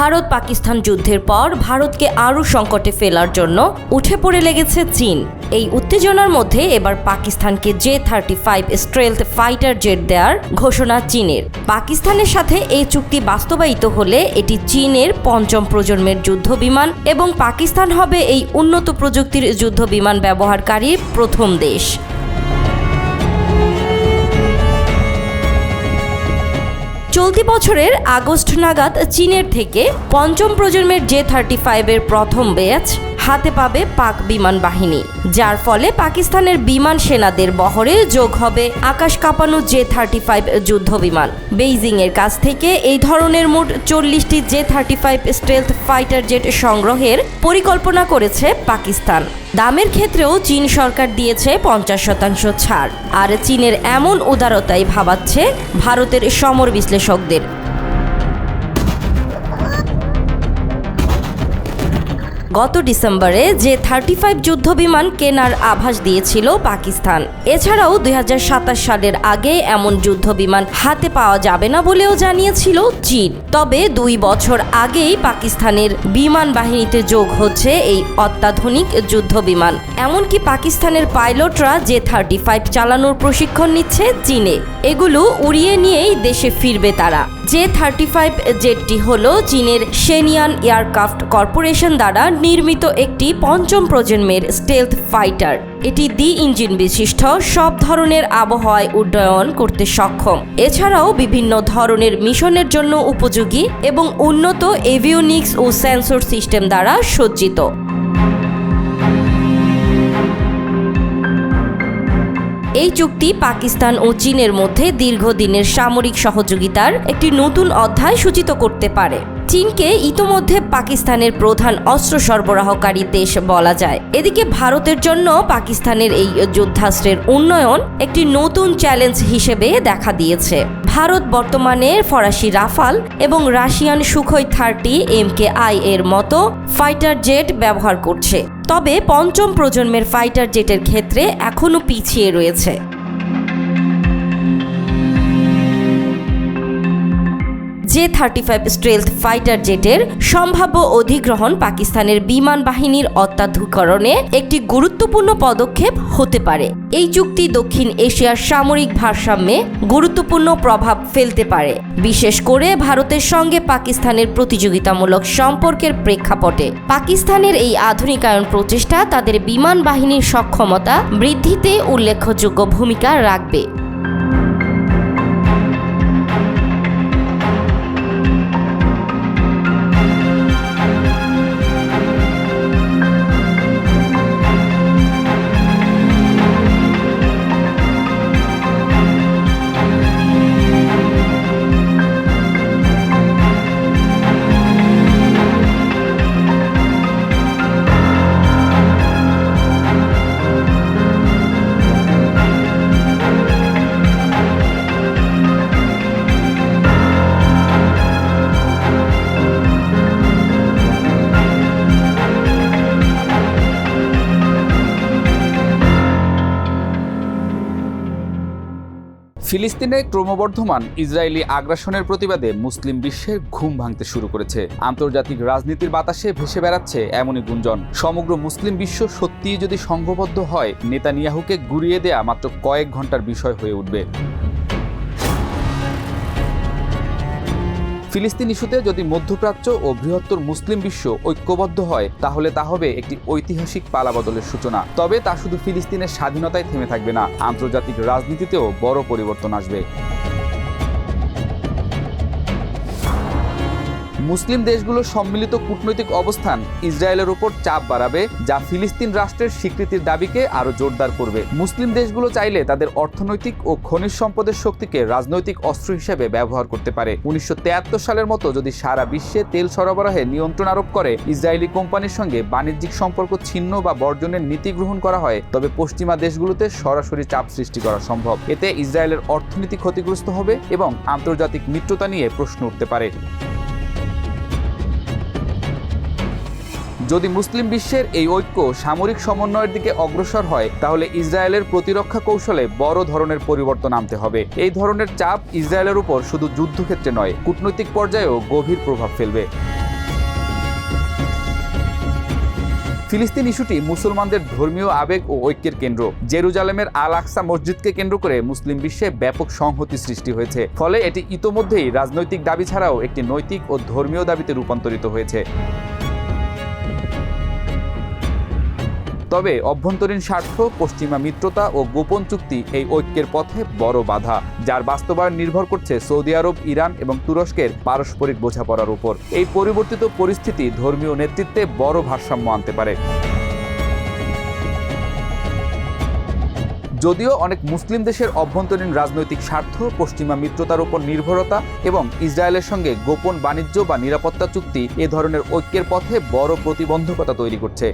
ভারত পাকিস্তান যুদ্ধের পর ভারতকে আরও সংকটে ফেলার জন্য উঠে পড়ে লেগেছে চীন। এই উত্তেজনার মধ্যে এবার পাকিস্তানকে J-35 স্টেলথ ফাইটার জেট দেওয়ার ঘোষণা চীনের। পাকিস্তানের সাথে এই চুক্তি বাস্তবায়িত হলে এটি চীনের পঞ্চম প্রজন্মের যুদ্ধ বিমান এবং পাকিস্তান হবে এই উন্নত প্রযুক্তির যুদ্ধ বিমান ব্যবহারকারী প্রথম দেশ। চলতি বছরের আগস্ট নাগাদ চীনের থেকে পঞ্চম প্রজন্মের J-35 এর প্রথম ব্যাচ হাতে পাবে পাক বিমান বাহিনী, যার ফলে পাকিস্তানের বিমান সেনাদের বহরে যোগ হবে আকাশ কাঁপানো J-35 যুদ্ধ বিমান। বেইজিং এর কাছ থেকে এই ধরনের মোট 40টি J-35 স্টেলথ ফাইটার জেট সংগ্রহের পরিকল্পনা করেছে পাকিস্তান। দামের ক্ষেত্রেও চীন সরকার দিয়েছে 50% ছাড়, আর চীনের এমন উদারতাই ভাবাচ্ছে ভারতের সমর বিশ্লেষকদের। গত ডিসেম্বরে J-35 যুদ্ধ বিমান কেনার আভাস দিয়েছিল পাকিস্তান। এছাড়াও 2027 সালের আগে এমন যুদ্ধ বিমান হাতে পাওয়া যাবে না বলেও জানিয়েছিল চীন। তবে 2 বছর আগেই পাকিস্তানের বিমান বাহিনীতে যোগ হচ্ছে এই অত্যাধুনিক যুদ্ধ বিমান। এমনকি পাকিস্তানের পাইলটরা J-35 চালানোর প্রশিক্ষণ নিচ্ছে চীনে। এগুলো উড়িয়ে নিয়েই দেশে ফিরবে তারা। J-35 জেটটি হলো চীনের শেনিয়ান এয়ারক্রাফট কর্পোরেশন দ্বারা নির্মিত একটি পঞ্চম প্রজন্মের স্টেলথ ফাইটার। এটি ইঞ্জিন বিশিষ্ট, সব ধরনের আবহাওয়ায় উড্ডয়ন করতে সক্ষম। এছাড়াও বিভিন্ন ধরনের মিশনের জন্য উপযোগী এবং উন্নত এভিওনিক্স ও সেন্সর সিস্টেম দ্বারা সজ্জিত। এই চুক্তি পাকিস্তান ও চীনের মধ্যে দীর্ঘদিনের সামরিক সহযোগিতার একটি নতুন অধ্যায় সূচিত করতে পারে। চীনকে ইতোমধ্যে পাকিস্তানের প্রধান অস্ত্র সরবরাহকারী দেশ বলা যায়। এদিকে ভারতের জন্য পাকিস্তানের এই যুদ্ধাস্ত্রের উন্নয়ন একটি নতুন চ্যালেঞ্জ হিসেবে দেখা দিয়েছে। ভারত বর্তমানে ফরাসি রাফাল এবং রাশিয়ান সুখোই 30 MKI এর মতো ফাইটার জেট ব্যবহার করছে, তবে পঞ্চম প্রজন্মের ফাইটার জেটের ক্ষেত্রে এখনও পিছিয়ে রয়েছে। J-35 স্টেলথ ফাইটার জেটের সম্ভাব্য অধিগ্রহণ পাকিস্তানের বিমান বাহিনীর অত্যাধুনিকীকরণে একটি গুরুত্বপূর্ণ পদক্ষেপ হতে পারে। এই চুক্তি দক্ষিণ এশিয়ার সামরিক ভারসাম্যে গুরুত্বপূর্ণ প্রভাব ফেলতে পারে, বিশেষ করে ভারতের সঙ্গে পাকিস্তানের প্রতিযোগিতামূলক সম্পর্কের প্রেক্ষাপটে। পাকিস্তানের এই আধুনিকায়ন প্রচেষ্টা তাদের বিমান বাহিনীর সক্ষমতা বৃদ্ধিতে উল্লেখযোগ্য ভূমিকা রাখবে। ফিলিস্তিনে ক্রমবর্ধমান ইসরায়েলি আগ্রাসনের প্রতিবাদে মুসলিম বিশ্বের ঘুম ভাঙতে শুরু করেছে। আন্তর্জাতিক রাজনীতির বাতাসে ভেসে বেড়াচ্ছে এমনই গুঞ্জন, সমগ্র মুসলিম বিশ্ব সত্যিই যদি সংঘবদ্ধ হয়, নেতানিয়াহুকে গুঁড়িয়ে দেয়া মাত্র কয়েক ঘন্টার বিষয় হয়ে উঠবে। ফিলিস্তিন ইস্যুতে যদি মধ্যপ্রাচ্য ও বৃহত্তর মুসলিম বিশ্ব ঐক্যবদ্ধ হয়, তাহলে তা হবে একটি ঐতিহাসিক পালাবদলের সূচনা। তবে তা শুধু ফিলিস্তিনের স্বাধীনতায় থেমে থাকবে না, আন্তর্জাতিক রাজনীতিতেও বড় পরিবর্তন আসবে। মুসলিম দেশগুলোর সম্মিলিত কূটনৈতিক অবস্থান ইসরায়েলের উপর চাপ বাড়াবে, যা ফিলিস্তিন রাষ্ট্রের স্বীকৃতির দাবিকে আরো জোরদার করবে। মুসলিম দেশগুলো চাইলে তাদের অর্থনৈতিক ও খনিজ সম্পদের শক্তিকে রাজনৈতিক অস্ত্র হিসেবে ব্যবহার করতে পারে। 1973 সালের মতো যদি সারা বিশ্বে তেল সরবরাহে নিয়ন্ত্রণ আরোপ করে ইসরায়েলি কোম্পানির সঙ্গে বাণিজ্যিক সম্পর্ক ছিন্ন বা বর্জনের নীতি গ্রহণ করা হয়, তবে পশ্চিমা দেশগুলোতে সরাসরি চাপ সৃষ্টি করা সম্ভব। এতে ইসরায়েলের অর্থনীতি ক্ষতিগ্রস্ত হবে এবং আন্তর্জাতিক মিত্রতা নিয়ে প্রশ্ন উঠতে পারে। যদি মুসলিম বিশ্বের এই ঐক্য সামরিক সমন্বয়ের দিকে অগ্রসর হয়, তাহলে ইসরায়েলের প্রতিরক্ষা কৌশলে বড় ধরনের পরিবর্তন আনতে হবে। এই ধরনের চাপ ইসরায়েলের উপর শুধু যুদ্ধক্ষেত্রে নয়, কূটনৈতিক পর্যায়েও গভীর প্রভাব ফেলবে। ফিলিস্তিন ইস্যুটি মুসলমানদের ধর্মীয় আবেগ ও ঐক্যের কেন্দ্র। জেরুজালেমের আল আকসা মসজিদকে কেন্দ্র করে মুসলিম বিশ্বে ব্যাপক সংহতি সৃষ্টি হয়েছে, ফলে এটি ইতোমধ্যেই রাজনৈতিক দাবি ছাড়াও একটি নৈতিক ও ধর্মীয় দাবিতে রূপান্তরিত হয়েছে। তবে অভ্যন্তরীণ স্বার্থ, পশ্চিমা মিত্রতা ও গোপন চুক্তি এই ঐক্যের পথে বড় বাধা, যার বাস্তবায়ন নির্ভর করছে সৌদি আরব, ইরান এবং তুরস্কের পারস্পরিক বোঝাপড়ার উপর। এই পরিবর্তিত পরিস্থিতি ধর্মীয় নেতৃত্বে বড় ভারসাম্য আনতে পারে। যদিও অনেক মুসলিম দেশের অভ্যন্তরীণ রাজনৈতিক স্বার্থ, পশ্চিমা মিত্রতার উপর নির্ভরতা এবং ইসরায়েলের সঙ্গে গোপন বাণিজ্য বা নিরাপত্তা চুক্তি এ ধরনের ঐক্যের পথে বড় প্রতিবন্ধকতা তৈরি করছে।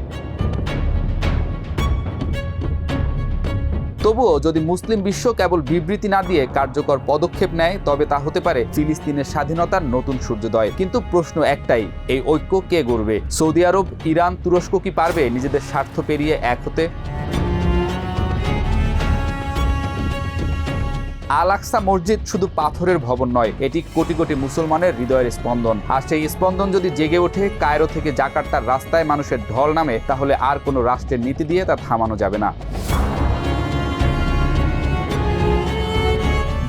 তবুও যদি মুসলিম বিশ্ব কেবল বিবৃতি না দিয়ে কার্যকর পদক্ষেপ নেয়, তবে তা হতে পারে ফিলিস্তিনের স্বাধীনতার নতুন সূর্যোদয়। কিন্তু প্রশ্ন একটাই, এই ঐক্য কে গড়বে? সৌদি আরব, ইরান, তুরস্ক কি পারবে নিজেদের স্বার্থ পেরিয়ে এক হতে? আল আকসা মসজিদ শুধু পাথরের ভবন নয়, এটি কোটি কোটি মুসলমানের হৃদয়ের স্পন্দন। আর সেই স্পন্দন যদি জেগে ওঠে, কায়রো থেকে জাকার্তার রাস্তায় মানুষের ঢল নামে, তাহলে আর কোনো রাষ্ট্রের নীতি দিয়ে তা থামানো যাবে না।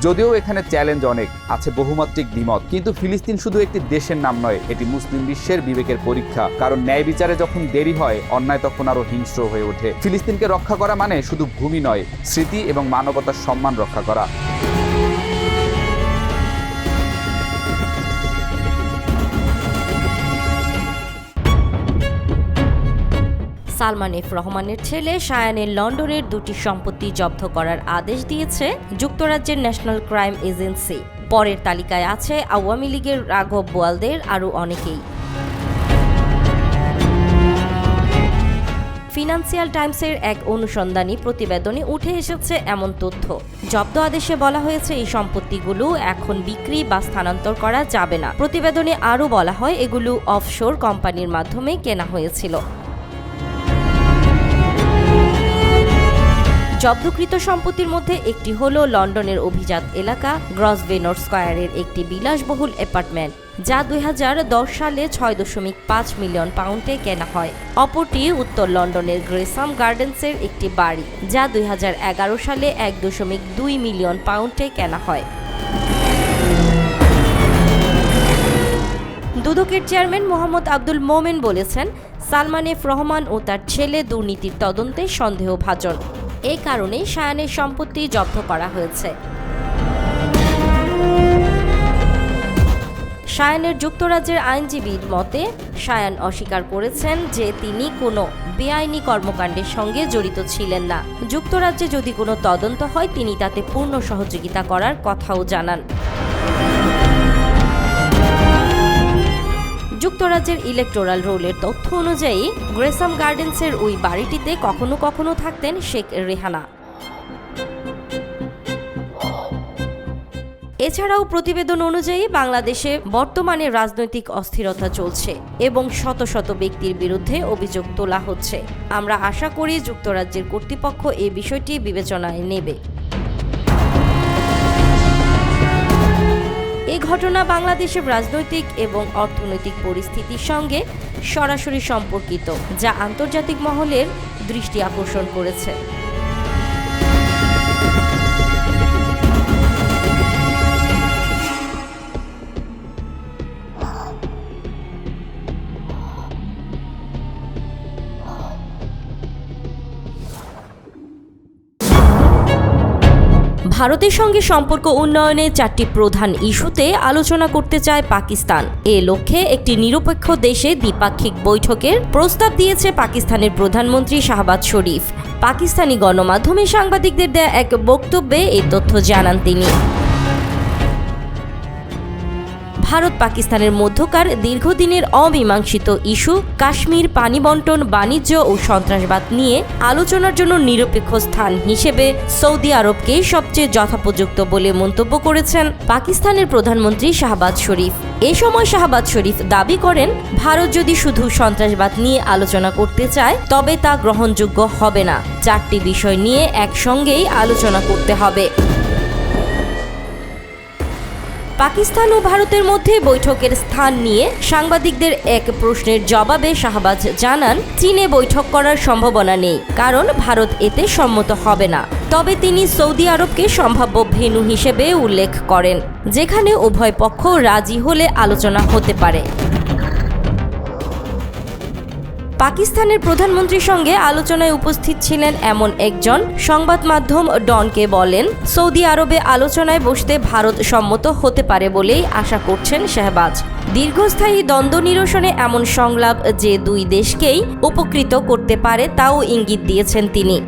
যদিও এখানে চ্যালেঞ্জ অনেক, আছে বহুমাত্রিক দ্বিমত, কিন্তু ফিলিস্তিন শুধু একটি দেশের নাম নয়, এটি মুসলিম বিশ্বের বিবেকের পরীক্ষা। কারণ ন্যায় বিচারে যখন দেরি হয়, অন্যায় তখন আরো হিংস্র হয়ে ওঠে। ফিলিস্তিনকে রক্ষা করা মানে শুধু ভূমি নয়, স্মৃতি এবং মানবতার সম্মান রক্ষা করা। সালমান এফ রহমানের ছেলে শায়ানের লন্ডনের 2টি সম্পত্তি জব্দ করার আদেশ দিয়েছে যুক্তরাজ্যের ন্যাশনাল ক্রাইম এজেন্সি। পরের তালিকায় আছে আওয়ামী লীগের রাঘব বোয়ালদের আরও অনেকেই। ফিনান্সিয়াল টাইমসের এক অনুসন্ধানী প্রতিবেদনে উঠে এসেছে এমন তথ্য। জব্দ আদেশে বলা হয়েছে এই সম্পত্তিগুলো এখন বিক্রি বা স্থানান্তর করা যাবে না। প্রতিবেদনে আরও বলা হয় এগুলো অফশোর কোম্পানির মাধ্যমে কেনা হয়েছিল। জব্দকৃত সম্পত্তির মধ্যে একটি হল লন্ডনের অভিজাত এলাকা গ্রসভেনর স্কয়ারের একটি বিলাসবহুল অ্যাপার্টমেন্ট, যা 2010 সালে 6.5 মিলিয়ন পাউন্ডে কেনা হয়। অপরটি উত্তর লন্ডনের গ্রেসাম গার্ডেন্সের একটি বাড়ি, যা 2011 সালে 1.2 মিলিয়ন পাউন্ডে কেনা হয়। দুদকের চেয়ারম্যান মোহাম্মদ আব্দুল মোমেন বলেছেন, সালমান এফ রহমান ও তার ছেলে দুর্নীতির তদন্তে সন্দেহভাজন। এই কারণে শায়ানের সম্পত্তি জব্দ করা হয়েছে। শায়ানের যুক্তরাজ্যের আইনজীবীর মতে, শায়ান অস্বীকার করেছেন যে তিনি কোনো বেআইনি কর্মকাণ্ডের সঙ্গে জড়িত ছিলেন না। যুক্তরাজ্যে যদি কোনো তদন্ত হয়, তিনি তাতে পূর্ণ সহযোগিতা করার কথাও জানান। যুক্তরাজ্যের ইলেকটোরাল রোলের তথ্য অনুযায়ী গ্রেসাম গার্ডেন্সের ওই বাড়িটিতে কখনো কখনো থাকতেন শেখ রেহানা। এছাড়াও প্রতিবেদন অনুযায়ী বাংলাদেশে বর্তমানে রাজনৈতিক অস্থিরতা চলছে এবং শত শত ব্যক্তির বিরুদ্ধে অভিযোগ তোলা হচ্ছে। আমরা আশা করি যুক্তরাজ্যের কর্তৃপক্ষ এই বিষয়টি বিবেচনায় নেবে। এই ঘটনা বাংলাদেশের রাজনৈতিক এবং অর্থনৈতিক পরিস্থিতির সঙ্গে সরাসরি সম্পর্কিত, যা আন্তর্জাতিক মহলের দৃষ্টি আকর্ষণ করেছে। ভারতের সঙ্গে সম্পর্ক উন্নয়নে 4টি প্রধান ইস্যুতে আলোচনা করতে চায় পাকিস্তান। এ লক্ষ্যে একটি নিরপেক্ষ দেশে দ্বিপাক্ষিক বৈঠকের প্রস্তাব দিয়েছে পাকিস্তানের প্রধানমন্ত্রী শাহবাজ শরীফ। পাকিস্তানি গণমাধ্যমে সাংবাদিকদের দেয়া এক বক্তব্যে এই তথ্য জানান তিনি। ভারত পাকিস্তানের মধ্যকার দীর্ঘদিনের অমীমাংসিত ইস্যু কাশ্মীর, পানি বণ্টন, বাণিজ্য ও সন্ত্রাসবাদ নিয়ে আলোচনার জন্য নিরপেক্ষ স্থান হিসেবে সৌদি আরবকে সবচেয়ে যথোপযুক্ত বলে মন্তব্য করেছেন পাকিস্তানের প্রধানমন্ত্রী শাহবাজ শরীফ। এ সময় শাহবাজ শরীফ দাবি করেন, ভারত যদি শুধু সন্ত্রাসবাদ নিয়ে আলোচনা করতে চায় তবে তা গ্রহণযোগ্য হবে না। 4টি বিষয় নিয়ে একসঙ্গেই আলোচনা করতে হবে। পাকিস্তান ও ভারতের মধ্যে বৈঠকের স্থান নিয়ে সাংবাদিকদের এক প্রশ্নের জবাবে শাহবাজ জানান, চীনে বৈঠক করার সম্ভাবনা নেই, কারণ ভারত এতে সম্মত হবে না। তবে তিনি সৌদি আরবকে সম্ভাব্য ভেন্যু হিসেবে উল্লেখ করেন, যেখানে উভয় পক্ষ রাজি হলে আলোচনা হতে পারে। পাকিস্তানের প্রধানমন্ত্রীর সঙ্গে আলোচনায় উপস্থিত ছিলেন এমন একজন সংবাদ মাধ্যম ডনকে বলেন, সৌদি আরবে আলোচনায় বসতে ভারত সম্মত হতে পারে বলেই আশা করছেন শাহবাজ। দীর্ঘস্থায়ী দ্বন্দ্ব নিরসনে এমন সংলাপ যে দুই দেশকেই উপকৃত করতে পারে তাও ইঙ্গিত দিয়েছেন তিনি।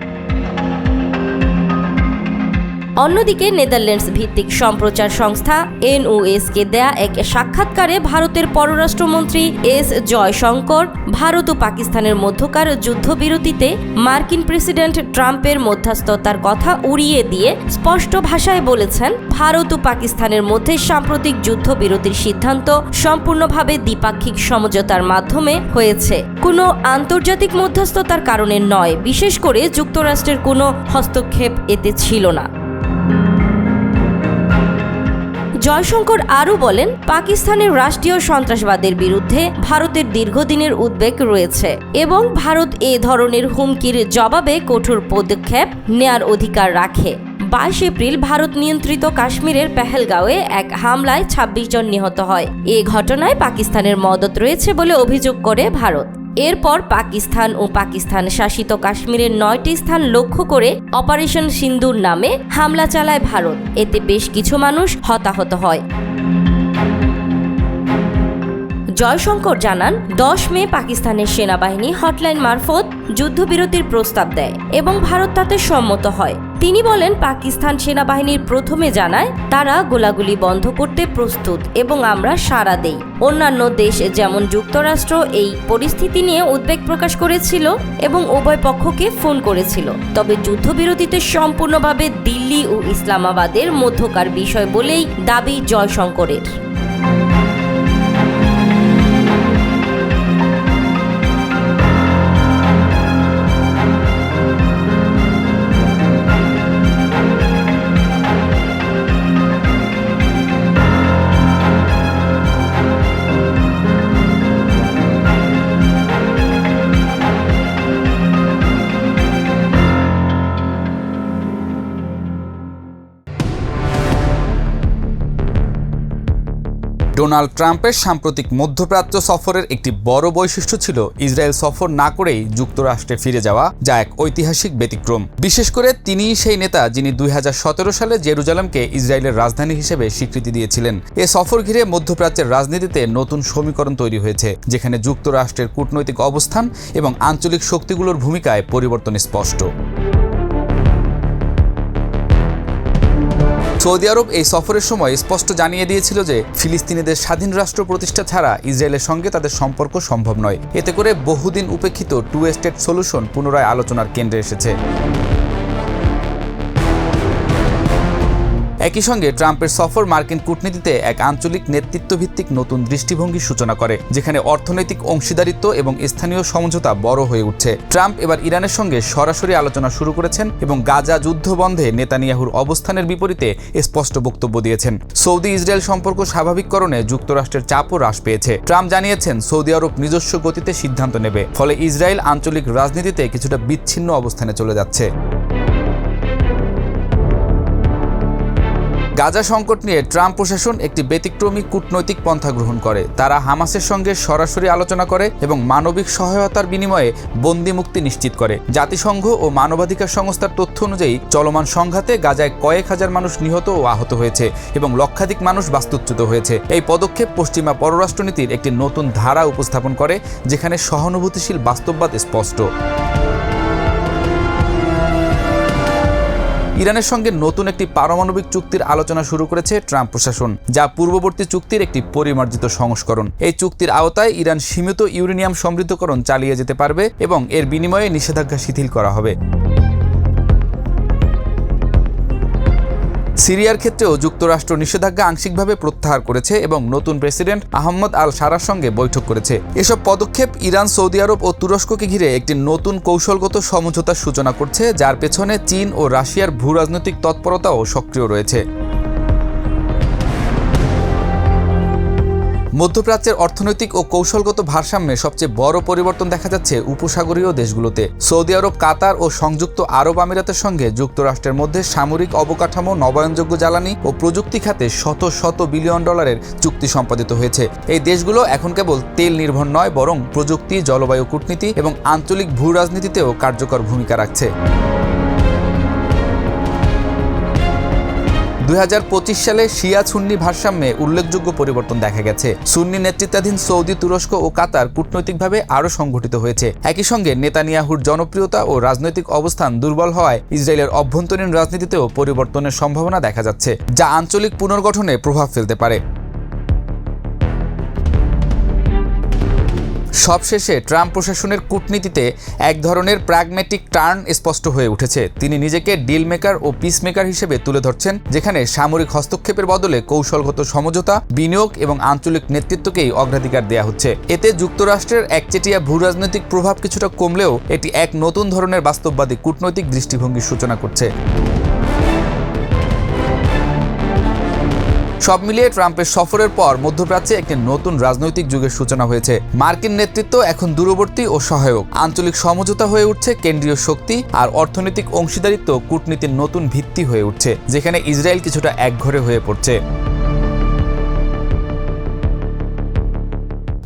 অন্যদিকে নেদারল্যান্ডস ভিত্তিক সম্প্রচার সংস্থা NOS-কে দেয়া এক সাক্ষাৎকারে ভারতের পররাষ্ট্রমন্ত্রী এস জয়শঙ্কর ভারত ও পাকিস্তানের মধ্যকার যুদ্ধবিরতিতে মার্কিন প্রেসিডেন্ট ট্রাম্পের মধ্যস্থতার কথা উড়িয়ে দিয়ে স্পষ্ট ভাষায় বলেছেন, ভারত ও পাকিস্তানের মধ্যে সাম্প্রতিক যুদ্ধবিরতির সিদ্ধান্ত সম্পূর্ণভাবে দ্বিপাক্ষিক সমঝোতার মাধ্যমে হয়েছে, কোনো আন্তর্জাতিক মধ্যস্থতার কারণে নয়, বিশেষ করে যুক্তরাষ্ট্রের কোনো হস্তক্ষেপ এতে ছিল না। জয়শঙ্কর আরও বলেন, পাকিস্তানের রাষ্ট্রীয় সন্ত্রাসবাদের বিরুদ্ধে ভারতের দীর্ঘদিনের উদ্বেগ রয়েছে এবং ভারত এ ধরনের হুমকির জবাবে কঠোর পদক্ষেপ নেয়ার অধিকার রাখে। 22 এপ্রিল ভারত নিয়ন্ত্রিত কাশ্মীরের পেহেলগাঁওয়ে এক হামলায় 26 জন নিহত হয়। এ ঘটনায় পাকিস্তানের মদত রয়েছে বলে অভিযোগ করে ভারত। এরপর পাকিস্তান ও পাকিস্তান শাসিত কাশ্মীরের 9টি স্থান লক্ষ্য করে অপারেশন সিন্দুর নামে হামলা চালায় ভারত। এতে বেশ কিছু মানুষ হতাহত হয়। জয়শঙ্কর জানান, 10 মে পাকিস্তানের সেনাবাহিনী হটলাইন মারফত যুদ্ধবিরতির প্রস্তাব দেয় এবং ভারত তাতে সম্মত হয়। তিনি বলেন, পাকিস্তান সেনাবাহিনীর প্রথমে জানায় তারা গোলাগুলি বন্ধ করতে প্রস্তুত এবং আমরা সাড়া দেই। অন্যান্য দেশ যেমন যুক্তরাষ্ট্র এই পরিস্থিতি নিয়ে উদ্বেগ প্রকাশ করেছিল এবং উভয় পক্ষকে ফোন করেছিল। তবে যুদ্ধবিরতিতে সম্পূর্ণভাবে দিল্লি ও ইসলামাবাদের মধ্যকার বিষয় বলেই দাবি জয়শঙ্করের। ডোনাল্ড ট্রাম্পের সাম্প্রতিক মধ্যপ্রাচ্য সফরের একটি বড় বৈশিষ্ট্য ছিল ইসরায়েল সফর না করেই যুক্তরাষ্ট্রে ফিরে যাওয়া, যা এক ঐতিহাসিক ব্যতিক্রম। বিশেষ করে তিনিই সেই নেতা যিনি 2017 সালে জেরুজালেমকে ইসরায়েলের রাজধানী হিসেবে স্বীকৃতি দিয়েছিলেন। এ সফর ঘিরে মধ্যপ্রাচ্যের রাজনীতিতে নতুন সমীকরণ তৈরি হয়েছে, যেখানে যুক্তরাষ্ট্রের কূটনৈতিক অবস্থান এবং আঞ্চলিক শক্তিগুলোর ভূমিকায় পরিবর্তন স্পষ্ট। সৌদি আরব এই সফরের সময় স্পষ্ট জানিয়ে দিয়েছিল যে ফিলিস্তিনিদের স্বাধীন রাষ্ট্র প্রতিষ্ঠা ছাড়া ইসরায়েলের সঙ্গে তাদের সম্পর্ক সম্ভব নয়। এতে করে বহুদিন উপেক্ষিত 2 স্টেট সলিউশন পুনরায় আলোচনার কেন্দ্রে এসেছে। একই সঙ্গে ট্রাম্পের সফর মার্কিন কূটনীতিতে এক আঞ্চলিক নেতৃত্বভিত্তিক নতুন দৃষ্টিভঙ্গির সূচনা করে, যেখানে অর্থনৈতিক অংশীদারিত্ব এবং স্থানীয় সমঝোতা বড় হয়ে উঠছে। ট্রাম্প এবার ইরানের সঙ্গে সরাসরি আলোচনা শুরু করেছেন এবং গাজা যুদ্ধ বন্ধে নেতানিয়াহুর অবস্থানের বিপরীতে স্পষ্ট বক্তব্য দিয়েছেন। সৌদি ইসরায়েল সম্পর্ক স্বাভাবিককরণে যুক্তরাষ্ট্রের চাপও হ্রাস পেয়েছে। ট্রাম্প জানিয়েছেন, সৌদি আরব নিজস্ব গতিতে সিদ্ধান্ত নেবে, ফলে ইসরায়েল আঞ্চলিক রাজনীতিতে কিছুটা বিচ্ছিন্ন অবস্থানে চলে যাচ্ছে। গাজা সংকট নিয়ে ট্রাম্প প্রশাসন একটি ব্যতিক্রমী কূটনৈতিক পন্থা গ্রহণ করে। তারা হামাসের সঙ্গে সরাসরি আলোচনা করে এবং মানবিক সহায়তার বিনিময়ে বন্দি মুক্তি নিশ্চিত করে। জাতিসংঘ ও মানবাধিকার সংস্থার তথ্য অনুযায়ী চলমান সংঘাতে গাজায় কয়েক হাজার মানুষ নিহত ও আহত হয়েছে এবং লক্ষাধিক মানুষ বাস্তুচ্যুত হয়েছে। এই পদক্ষেপ পশ্চিমা পররাষ্ট্রনীতির একটি নতুন ধারা উপস্থাপন করে, যেখানে সহানুভূতিশীল বাস্তববাদ স্পষ্ট। ইরানের সঙ্গে নতুন একটি পারমাণবিক চুক্তির আলোচনা শুরু করেছে ট্রাম্প প্রশাসন, যা পূর্ববর্তী চুক্তির একটি পরিমার্জিত সংস্করণ। এই চুক্তির আওতায় ইরান সীমিত ইউরেনিয়াম সমৃদ্ধকরণ চালিয়ে যেতে পারবে এবং এর বিনিময়ে নিষেধাজ্ঞা শিথিল করা হবে। সিরিয়ার ক্ষেত্রেও যুক্তরাষ্ট্র নিষেধাজ্ঞা আংশিকভাবে প্রত্যাহার করেছে এবং নতুন প্রেসিডেন্ট আহমদ আল শারার সঙ্গে বৈঠক করেছে। এসব পদক্ষেপ ইরান, সৌদি আরব ও তুরস্ককে ঘিরে একটি নতুন কৌশলগত সমঝোতার সূচনা করছে, যার পেছনে চীন ও রাশিয়ার ভূরাজনৈতিক তৎপরতাও সক্রিয় রয়েছে। মধ্যপ্রাচ্যের অর্থনৈতিক ও কৌশলগত ভারসাম্যে সবচেয়ে বড় পরিবর্তন দেখা যাচ্ছে উপসাগরীয় দেশগুলোতে। সৌদি আরব, কাতার ও সংযুক্ত আরব আমিরাতের সঙ্গে যুক্তরাষ্ট্রের মধ্যে সামরিক অবকাঠামো, নবায়নযোগ্য জ্বালানি ও প্রযুক্তি খাতে শত শত বিলিয়ন ডলারের চুক্তি সম্পাদিত হয়েছে। এই দেশগুলো এখন কেবল তেল নির্ভর নয়, বরং প্রযুক্তি, জলবায়ু কূটনীতি এবং আঞ্চলিক ভূ রাজনীতিতেও কার্যকর ভূমিকা রাখছে। 2025 সালে শিয়া সুন্নি ভারসাম্যে উল্লেখযোগ্য পরিবর্তন দেখা গেছে। সুন্নি নেতৃত্বাধীন সৌদি, তুরস্ক ও কাতার কূটনৈতিকভাবে আরও সংগঠিত হয়েছে। একই সঙ্গে নেতানিয়াহুর জনপ্রিয়তা ও রাজনৈতিক অবস্থান দুর্বল হওয়ায় ইসরায়েলের অভ্যন্তরীণ রাজনীতিতেও পরিবর্তনের সম্ভাবনা দেখা যাচ্ছে, যা আঞ্চলিক পুনর্গঠনে প্রভাব ফেলতে পারে। সবশেষে ট্রাম্প প্রশাসনের কূটনীতিতে এক ধরনের প্র্যাগম্যাটিক টার্ন স্পষ্ট হয়ে উঠেছে। তিনি নিজেকে ডিল মেকার ও পিস মেকার হিসেবে তুলে ধরছেন, যেখানে সামরিক হস্তক্ষেপের বদলে কৌশলগত সমঝোতা, বিনিয়োগ এবং আঞ্চলিক নেতৃত্বকেই অগ্রাধিকার দেওয়া হচ্ছে। এতে যুক্তরাষ্ট্রের একচেটিয়া ভূ রাজনৈতিক প্রভাব কিছুটা কমলেও এটি এক নতুন ধরনের বাস্তববাদী কূটনৈতিক দৃষ্টিভঙ্গির সূচনা করছে। সব মিলিয়ে ট্রাম্পের সফরের পর মধ্যপ্রাচ্যে একটি নতুন রাজনৈতিক যুগের সূচনা হয়েছে। মার্কিন নেতৃত্ব এখন দূরবর্তী ও সহায়ক, আঞ্চলিক সমঝোতা হয়ে উঠছে কেন্দ্রীয় শক্তি, আর অর্থনৈতিক অংশীদারিত্ব কূটনীতির নতুন ভিত্তি হয়ে উঠছে, যেখানে ইসরায়েল কিছুটা একঘরে হয়ে পড়ছে।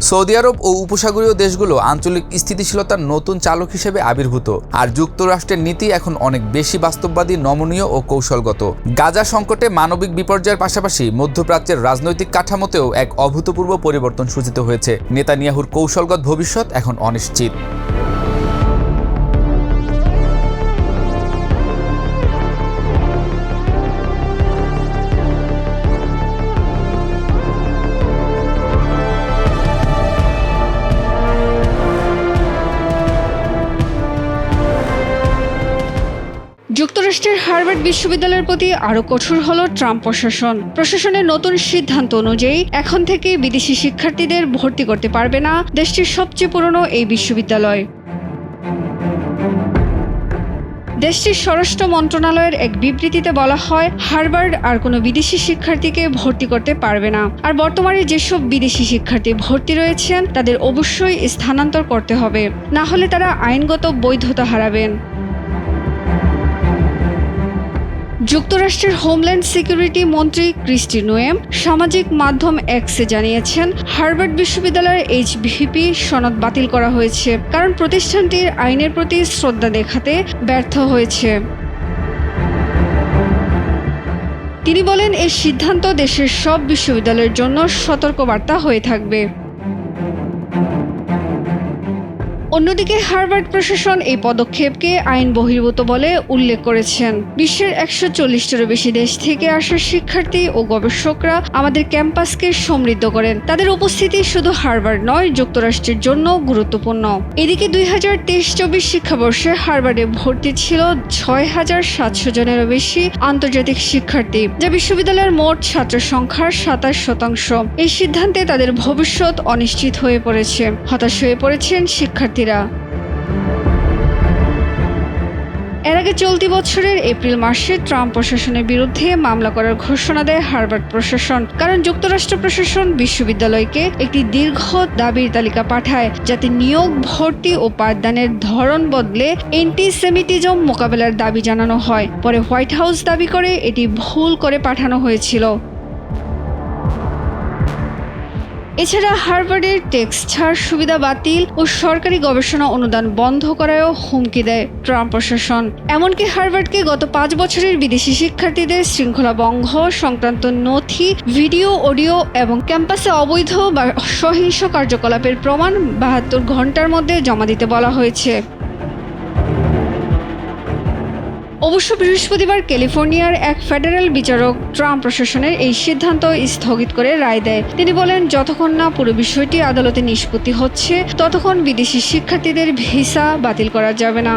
সৌদি আরব ও উপসাগরীয় দেশগুলো আঞ্চলিক স্থিতিশীলতার নতুন চালক হিসেবে আবির্ভূত, আর যুক্তরাষ্ট্রের নীতি এখন অনেক বেশি বাস্তববাদী, নমনীয় ও কৌশলগত। গাজা সংকটে মানবিক বিপর্যয়ের পাশাপাশি মধ্যপ্রাচ্যের রাজনৈতিক কাঠামোতেও এক অভূতপূর্ব পরিবর্তন সূচিত হয়েছে। নেতানিয়াহুর কৌশলগত ভবিষ্যৎ এখন অনিশ্চিত। যুক্তরাষ্ট্রের হার্ভার্ড বিশ্ববিদ্যালয়ের প্রতি আরও কঠোর হল ট্রাম্প প্রশাসন। প্রশাসনের নতুন সিদ্ধান্ত অনুযায়ী এখন থেকে বিদেশি শিক্ষার্থীদের ভর্তি করতে পারবে না দেশটির সবচেয়ে পুরনো এই বিশ্ববিদ্যালয়। দেশটির স্বরাষ্ট্র মন্ত্রণালয়ের এক বিবৃতিতে বলা হয়, হার্ভার্ড আর কোনো বিদেশি শিক্ষার্থীকে ভর্তি করতে পারবে না। আর বর্তমানে যেসব বিদেশি শিক্ষার্থী ভর্তি রয়েছেন তাদের অবশ্যই স্থানান্তর করতে হবে, না হলে তারা আইনগত বৈধতা হারাবেন। যুক্তরাষ্ট্রের হোমল্যান্ড সিকিউরিটি মন্ত্রী ক্রিস্টি নোয়েম সামাজিক মাধ্যম এক্সে জানিয়েছেন, হার্ভার্ড বিশ্ববিদ্যালয়ের এইচভিপি সনদ বাতিল করা হয়েছে কারণ প্রতিষ্ঠানটির আইনের প্রতি শ্রদ্ধা দেখাতে ব্যর্থ হয়েছে। তিনি বলেন, এই সিদ্ধান্ত দেশের সব বিশ্ববিদ্যালয়ের জন্য সতর্কবার্তা হয়ে থাকবে। অন্যদিকে হার্ভার্ড প্রশাসন এই পদক্ষেপকে আইন বহির্ভূত বলে উল্লেখ করেছেন। বিশ্বের 140টারও বেশি দেশ থেকে আসা শিক্ষার্থী ও গবেষকরা আমাদের ক্যাম্পাসকে সমৃদ্ধ করেন। তাদের উপস্থিতি শুধু হার্ভার্ড নয়, যুক্তরাষ্ট্রের জন্য গুরুত্বপূর্ণ। এদিকে 2023-24 শিক্ষাবর্ষে হার্ভার্ডে ভর্তি ছিল 6,700 জনেরও বেশি আন্তর্জাতিক শিক্ষার্থী, যা বিশ্ববিদ্যালয়ের মোট ছাত্র সংখ্যার 27%। এই সিদ্ধান্তে তাদের ভবিষ্যৎ অনিশ্চিত হয়ে পড়েছে। হতাশ হয়ে পড়েছেন শিক্ষার্থীরা। এর আগে চলতি বছরের এপ্রিল মাসে ট্রাম্প প্রশাসনের বিরুদ্ধে মামলা করার ঘোষণা দেয় হার্ভার্ড প্রশাসন, কারণ যুক্তরাষ্ট্র প্রশাসন বিশ্ববিদ্যালয়কে একটি দীর্ঘ দাবির তালিকা পাঠায়, যাতে নিয়োগ, ভর্তি ও পাঠদানের ধরন বদলে অ্যান্টিসেমিটিজম মোকাবেলার দাবি জানানো হয়। পরে হোয়াইট হাউস দাবি করে এটি ভুল করে পাঠানো হয়েছিল। এছাড়া হার্ভার্ডের টেক্স ছাড় সুবিধা বাতিল ও সরকারি গবেষণা অনুদান বন্ধ করায়ও হুমকি দেয় ট্রাম্প প্রশাসন। এমনকি হার্ভার্ডকে গত 5 বছরের বিদেশি শিক্ষার্থীদের শৃঙ্খলা ভঙ্গ সংক্রান্ত নথি, ভিডিও, অডিও এবং ক্যাম্পাসে অবৈধ বা সহিংস কার্যকলাপের প্রমাণ 72 ঘন্টার মধ্যে জমা দিতে বলা হয়েছে। অবশ্য বৃহস্পতিবার ক্যালিফোর্নিয়ার এক ফেডারেল বিচারক ট্রাম্প প্রশাসনের এই সিদ্ধান্ত স্থগিত করে রায় দেয়। তিনি বলেন, যতক্ষণ না পুরো বিষয়টি আদালতে নিষ্পত্তি হচ্ছে ততক্ষণ বিদেশি শিক্ষার্থীদের ভিসা বাতিল করা যাবে না।